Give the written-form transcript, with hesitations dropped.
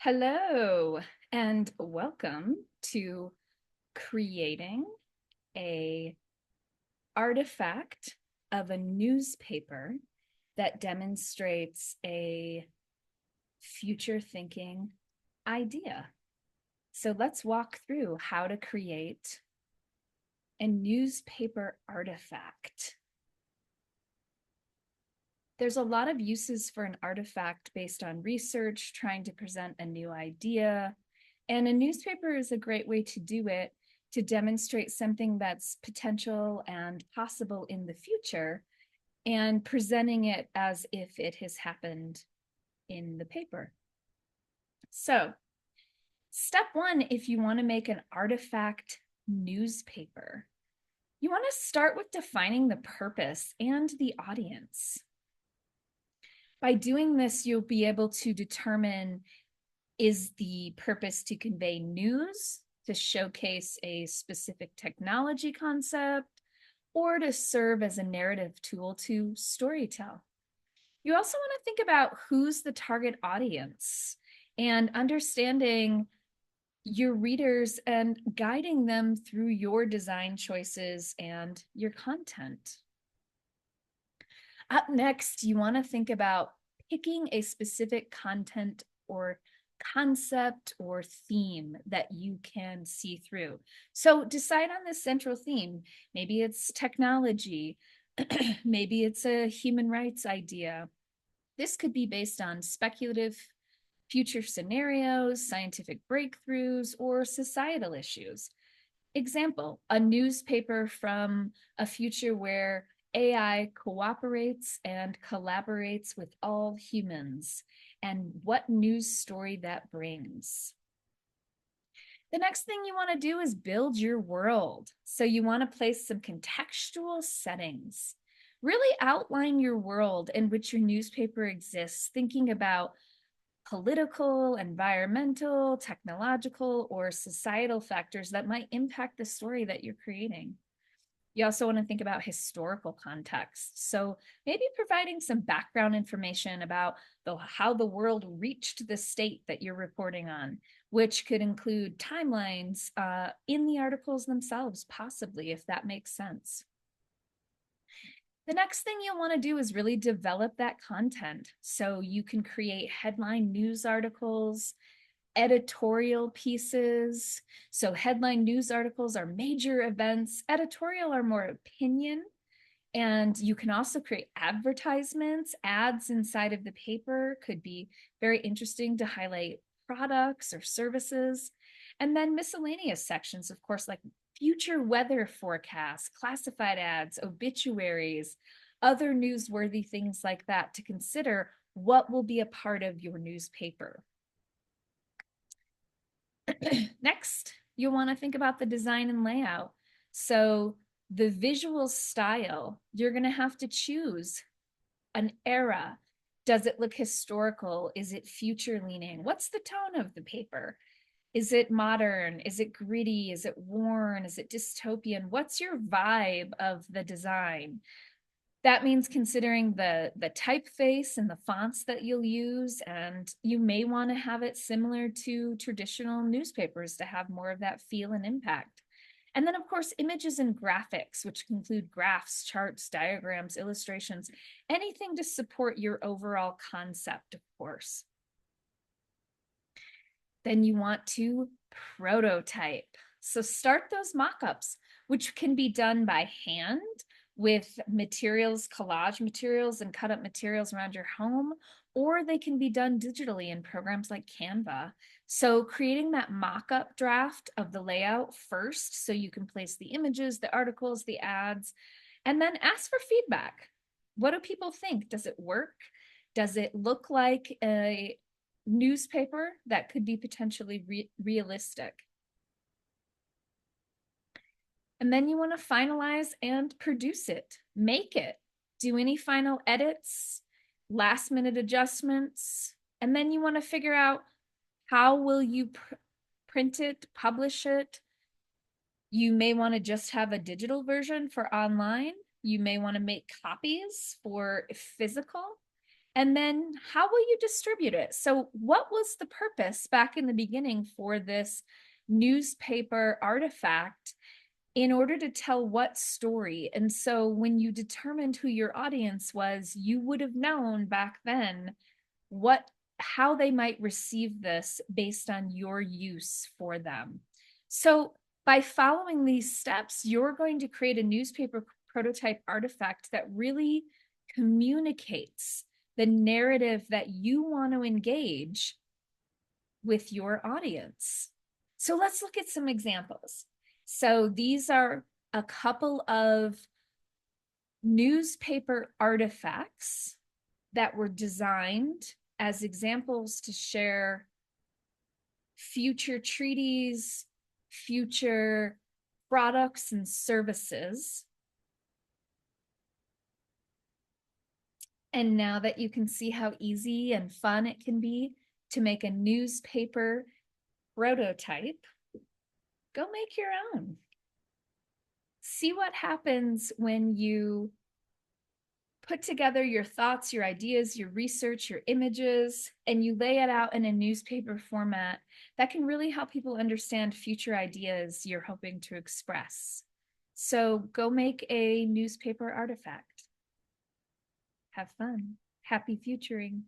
Hello and welcome to creating a artifact of a newspaper that demonstrates a future thinking idea. So let's walk through how to create a newspaper artifact. There's a lot of uses for an artifact based on research, trying to present a new idea. And a newspaper is a great way to do it, to demonstrate something that's potential and possible in the future, and presenting it as if it has happened in the paper. So, step one, if you want to make an artifact newspaper, you want to start with defining the purpose and the audience. By doing this, you'll be able to determine, is the purpose to convey news, to showcase a specific technology concept, or to serve as a narrative tool to storytell? You also want to think about who's the target audience and understanding your readers and guiding them through your design choices and your content. Up next, you want to think about picking a specific content or concept or theme that you can see through. So decide on the central theme. Maybe it's technology, maybe it's a human rights idea. This could be based on speculative future scenarios, scientific breakthroughs, or societal issues. Example, a newspaper from a future where AI cooperates and collaborates with all humans, and what news story that brings. The next thing you want to do is build your world. So you want to place some contextual settings. Really outline your world in which your newspaper exists, thinking about political, environmental, technological, or societal factors that might impact the story that you're creating. You also want to think about historical context. So maybe providing some background information about how the world reached the state that you're reporting on, which could include timelines in the articles themselves, possibly, if that makes sense. The next thing you'll want to do is really develop that content. So you can create headline news articles, editorial pieces. So headline news articles are major events, editorial are more opinion. And you can also create advertisements, ads inside of the paper could be very interesting to highlight products or services. And then miscellaneous sections, of course, like future weather forecasts, classified ads, obituaries, other newsworthy things like that to consider what will be a part of your newspaper. Next, you'll want to think about the design and layout. So the visual style, you're going to have to choose an era. Does it look historical? Is it future leaning? What's the tone of the paper? Is it modern? Is it gritty? Is it worn? Is it dystopian? What's your vibe of the design? That means considering the typeface and the fonts that you'll use, and you may want to have it similar to traditional newspapers to have more of that feel and impact. And then, of course, images and graphics, which include graphs, charts, diagrams, illustrations, anything to support your overall concept, of course. Then you want to prototype. So start those mock-ups, which can be done by hand with materials, collage materials, and cut up materials around your home, or they can be done digitally in programs like Canva. So creating that mock-up draft of the layout first, so you can place the images, the articles, the ads, and then ask for feedback. What do people think? Does it work? Does it look like a newspaper that could be potentially realistic? And then you want to finalize and produce it, make it, do any final edits, last minute adjustments. And then you want to figure out how will you print it, publish it. You may want to just have a digital version for online. You may want to make copies for physical. And then how will you distribute it? So what was the purpose back in the beginning for this newspaper artifact in order to tell what story? And so when you determined who your audience was, you would have known back then what how they might receive this based on your use for them. So by following these steps, you're going to create a newspaper prototype artifact that really communicates the narrative that you want to engage with your audience. So let's look at some examples. So these are a couple of newspaper artifacts that were designed as examples to share future treaties, future products and services. And now that you can see how easy and fun it can be to make a newspaper prototype, go make your own. See what happens when you put together your thoughts, your ideas, your research, your images, and you lay it out in a newspaper format that can really help people understand future ideas you're hoping to express. So go make a newspaper artifact. Have fun. Happy futuring.